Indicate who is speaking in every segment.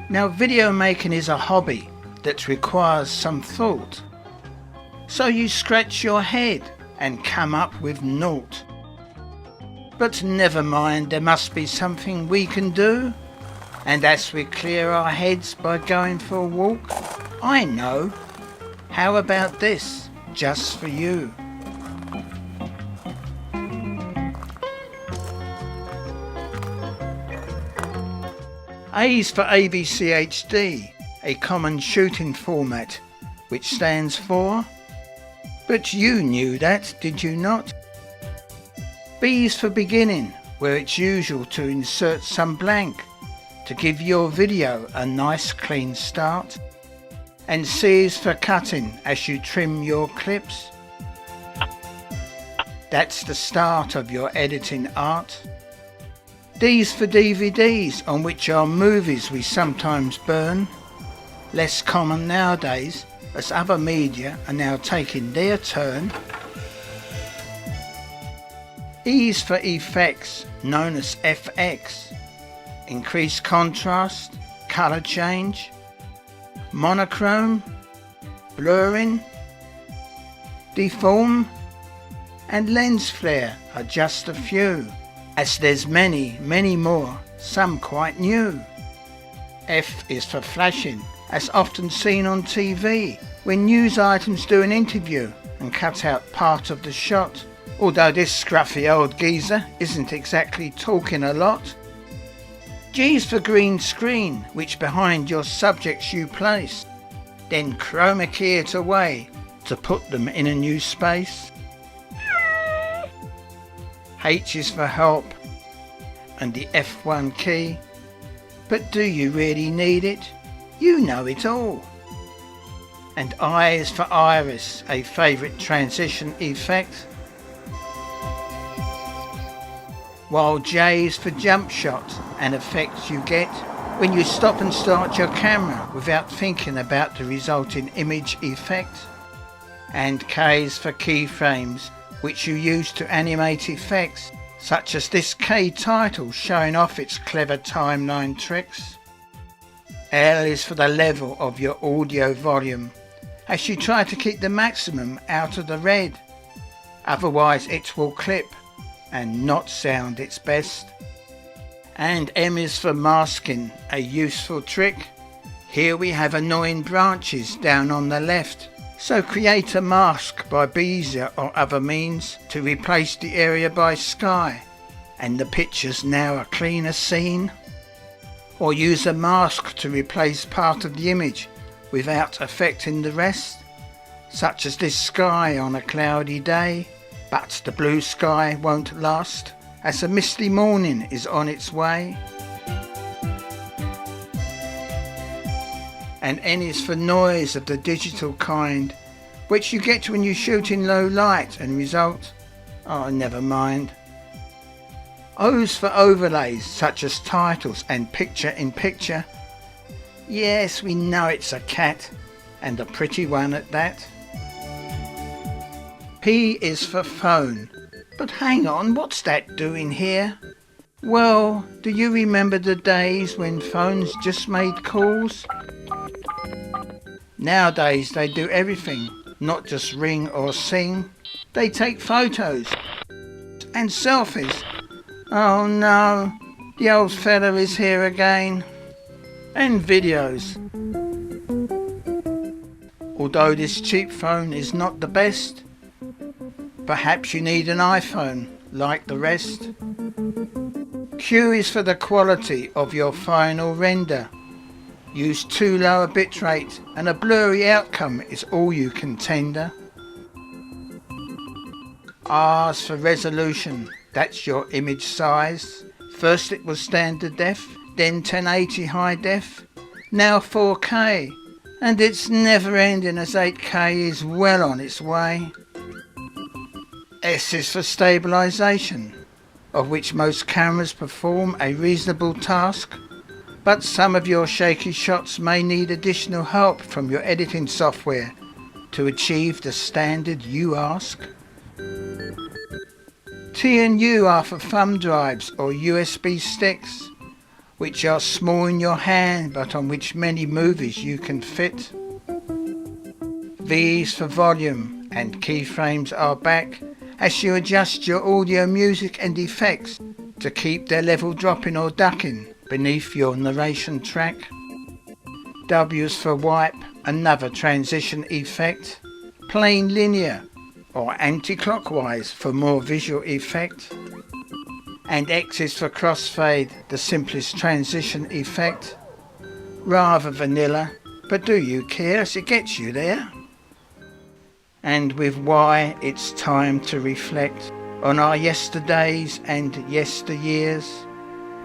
Speaker 1: Now, video making is a hobby that requires some thought. So you scratch your head and come up with naught. But never mind, there must be something we can do. And as we clear our heads by going for a walk, I know. How about this, just for you? A is for ABCHD, a common shooting format, which stands for... But you knew that, did you not? B is for beginning, where it's usual to insert some blank to give your video a nice clean start. And C is for cutting as you trim your clips. That's the start of your editing art. D is for DVDs, on which are movies we sometimes burn. Less common nowadays, as other media are now taking their turn. E is for effects, known as FX. Increased contrast, colour change, monochrome, blurring, deform, and lens flare are just a few, as there's many more, some quite new. F is for flashing, as often seen on TV, when news items do an interview and cut out part of the shot, although this scruffy old geezer isn't exactly talking a lot. G is for green screen, which behind your subjects you place, then chroma key it away to put them in a new space. H is for help and the F1 key, but do you really need it? You know it all. And I is for iris, a favourite transition effect, while J is for jump shot, an effect you get when you stop and start your camera without thinking about the resulting image effect. And K is for keyframes, which you use to animate effects, such as this K title showing off its clever timeline tricks. L is for the level of your audio volume, as you try to keep the maximum out of the red, otherwise it will clip and not sound its best. And M is for masking, a useful trick. Here we have annoying branches down on the left, so create a mask by Bezier or other means to replace the area by sky, and the picture's now a cleaner scene. Or use a mask to replace part of the image without affecting the rest, such as this sky on a cloudy day, but the blue sky won't last, as a misty morning is on its way. And N is for noise of the digital kind, which you get when you shoot in low light and result, oh never mind. O's for overlays, such as titles and picture-in-picture. Yes, we know it's a cat, and a pretty one at that. P is for phone, but hang on, what's that doing here? Well, do you remember the days when phones just made calls? Nowadays they do everything, not just ring or sing. They take photos and selfies. Oh no, the old fella is here again. And videos. Although this cheap phone is not the best, perhaps you need an iPhone like the rest. Q is for the quality of your final render. Use too low a bitrate and a blurry outcome is all you can tender. R's for resolution, that's your image size. First it was standard def, then 1080 high def, now 4K, and it's never ending as 8K is well on its way. S is for stabilisation, of which most cameras perform a reasonable task, but some of your shaky shots may need additional help from your editing software to achieve the standard you ask. T and U are for thumb drives or USB sticks, which are small in your hand but on which many movies you can fit. V is for volume, and keyframes are back as you adjust your audio, music and effects to keep their level dropping or ducking beneath your narration track. W is for wipe, another transition effect, plain linear or anti-clockwise for more visual effect. And X is for crossfade, the simplest transition effect. Rather vanilla, but do you care as it gets you there? And with Y, it's time to reflect on our yesterdays and yesteryears,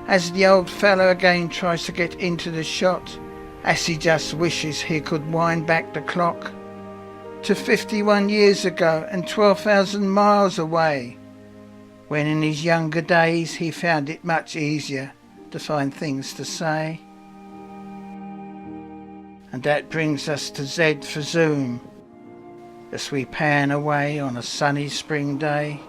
Speaker 1: as the old fellow again tries to get into the shot, as he just wishes he could wind back the clock to 51 years ago and 12,000 miles away, when in his younger days he found it much easier to find things to say. And that brings us to Z for Zoom, as we pan away on a sunny spring day.